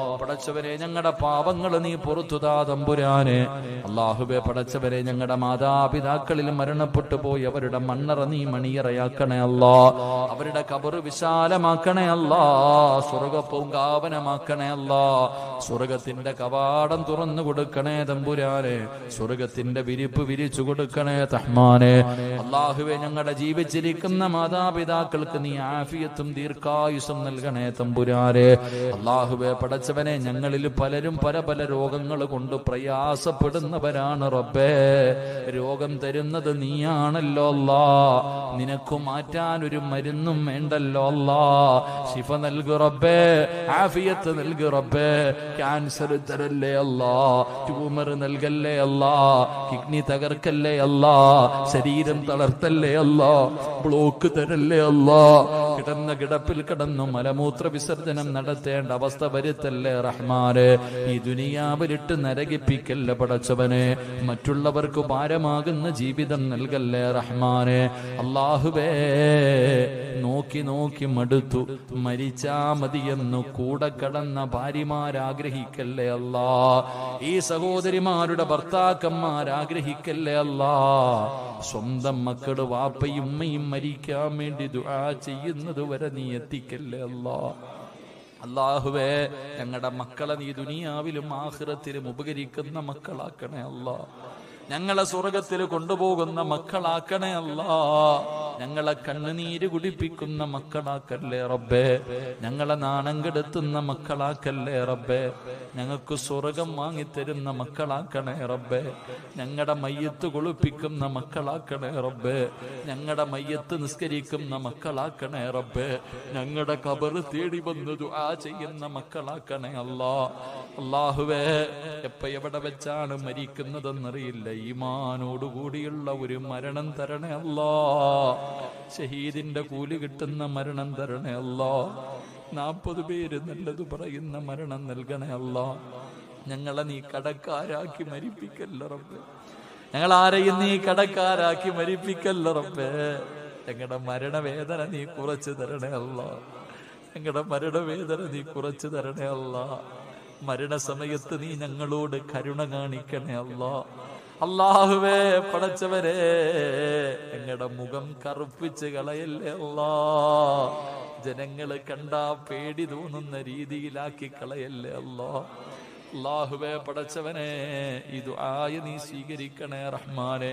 പടച്ചവരെ ഞങ്ങളുടെ പാപങ്ങൾ നീ പുറത്തുതാ തമ്പുരാനെ. അല്ലാഹുവേ പടച്ചവരെ ഞങ്ങളുടെ മാതാപിതാക്കളിൽ മരണപ്പെട്ടു പോയി അവരുടെ മണ്ണറ നീ മണിയറയാക്കണേ അല്ലാ. അവരുടെ ഖബർ വിശാലമാക്കണേ അല്ലാ. സ്വർഗ പൂങ്കാവനമാക്കണേ അല്ലാ. സ്വർഗത്തിന്റെ കവാടം തുറന്നു കൊടുക്കണേ തമ്പുരാനെ. സ്വർഗത്തിന്റെ വിരിപ്പ് വിരിച്ചു കൊടുക്കണേ റഹ്മാനെ. അല്ലാഹുവേ ഞങ്ങളുടെ ജീവിച്ചിരിക്കുന്ന മാതാപിതാക്കൾക്ക് നീ ആഫിയത്തും ദീർഘായുസ്സും നൽകണേ തമ്പുരാനെ. അല്ലാഹുവേ പടച്ചവനെ ഞങ്ങളിൽ പലരും പല പല രോഗങ്ങൾ കൊണ്ട് പ്രയാസപ്പെടുന്നവരാണ് റബ്ബേ. രോഗം തരുന്നത് നീയാണല്ലോ അല്ലാ. നിനക്ക് മാറ്റാൻ ഒരു മരുന്നും വേണ്ടല്ലോ അല്ലാ. ശിഫ നൽകു റബ്ബേ, ആഫിയത്ത് നൽകു റബ്ബേ. ക്യാൻസർ തരല്ലേ അല്ലാ, ട്യൂമർ നൽകല്ലേ അല്ലാ, കിഡ്നി തകർക്കല്ലേ അല്ലാ, ശരീരം തളർത്തല്ലേ അല്ലാ, ബ്ലോക്ക് തരല്ലേ അല്ലാ. കിടന്ന കിടപ്പിൽ കിടന്നു മലമൂത്ര വിസർജനം നടത്തേണ്ട അവസ്ഥ വരുത്തല്ലേ റഹ്മാനെ. ഈ ദുനിയാവിലിട്ട് നരകിപ്പിക്കല്ലേ പടച്ചവനെ. മറ്റുള്ളവർക്ക് ഭാരമാകുന്ന ജീവിതം നൽകല്ലേ റഹ്മാനെ. അല്ലാഹുവേ നോക്കി നോക്കി മടുത്തു മരിച്ചാ മതിയെന്നു കൂടെ കടന്ന ഭാര്യമാരാഗ്രഹിക്കല്ലേ അല്ലാ. ഈ സഹോദരിമാരുടെ ഭർത്താക്കന്മാരാഗ്രഹിക്കല്ലേ അല്ലാ. സ്വന്തം മക്കള് വാപ്പയും ഉമ്മയും മരിക്കാൻ വേണ്ടി ദുആ ചെയ്യുന്നത് വരെ നീ എത്തിക്കല്ലേ അല്ലാ. അല്ലാഹുവേ ഞങ്ങളുടെ മക്കളെ നീ ദുനിയാവിലും ആഖിറത്തിലും ഉപകരിക്കുന്ന മക്കളാക്കണേ അല്ലാ. ഞങ്ങളെ സ്വർഗത്തിൽ കൊണ്ടുപോകുന്ന മക്കളാക്കണേ അല്ലാ. ഞങ്ങളെ കണ്ണുനീര് കുടിപ്പിക്കുന്ന മക്കളാക്കല്ലേ റബ്ബേ. ഞങ്ങളെ നാണം കെടുത്തുന്ന മക്കളാക്കല്ലേ റബ്ബേ. ഞങ്ങൾക്ക് സ്വർഗം വാങ്ങിത്തരുന്ന മക്കളാക്കണേ റബ്ബേ. ഞങ്ങളുടെ മയ്യത്ത് കുളിപ്പിക്കുന്ന മക്കളാക്കണേ റബ്ബേ. ഞങ്ങളുടെ മയ്യത്ത് നിസ്കരിക്കുന്ന മക്കളാക്കണേ റബ്ബേ. ഞങ്ങളുടെ ഖബർ തേടി വന്ന് ദുആ ചെയ്യുന്ന മക്കളാക്കണേ അല്ലാ. അല്ലാഹുവേ എവിടെ വെച്ചാണ് മരിക്കുന്നതെന്നറിയില്ല. ഈമാനോടുകൂടിയുള്ള ഒരു മരണം തരണേ അല്ലാ. ഷഹീദിന്റെ കൂലി കിട്ടുന്ന മരണം തരണേ അല്ലാ. 40 പേര് നല്ലത് പറയുന്ന മരണം നൽകണേ അല്ലാ. ഞങ്ങളെ നീ കടക്കാരാക്കി മരിപ്പിക്കല്ല റബ്ബേ. ഞങ്ങളാരെയും നീ കടക്കാരാക്കി മരിപ്പിക്കല്ല റബ്ബേ. ഞങ്ങളുടെ മരണവേദന നീ കുറച്ചു തരണേ അല്ലാ. ഞങ്ങളുടെ മരണവേദന നീ കുറച്ചു തരണേ അല്ലാ. മരണസമയത്ത് നീ ഞങ്ങളോട് കരുണ കാണിക്കണേ അല്ലാ. അല്ലാഹുവേ പടച്ചവരെ ഞങ്ങളുടെ മുഖം കറുപ്പിച്ച് കളയല്ലേ അല്ലാ. ജനങ്ങള് കണ്ടാ പേടി തോന്നുന്ന രീതിയിലാക്കി കളയല്ലേ അല്ലാ. അല്ലാഹുവേ പടച്ചവനെ ഈ ദുആ നീ സ്വീകരിക്കണേ റഹ്മാനെ.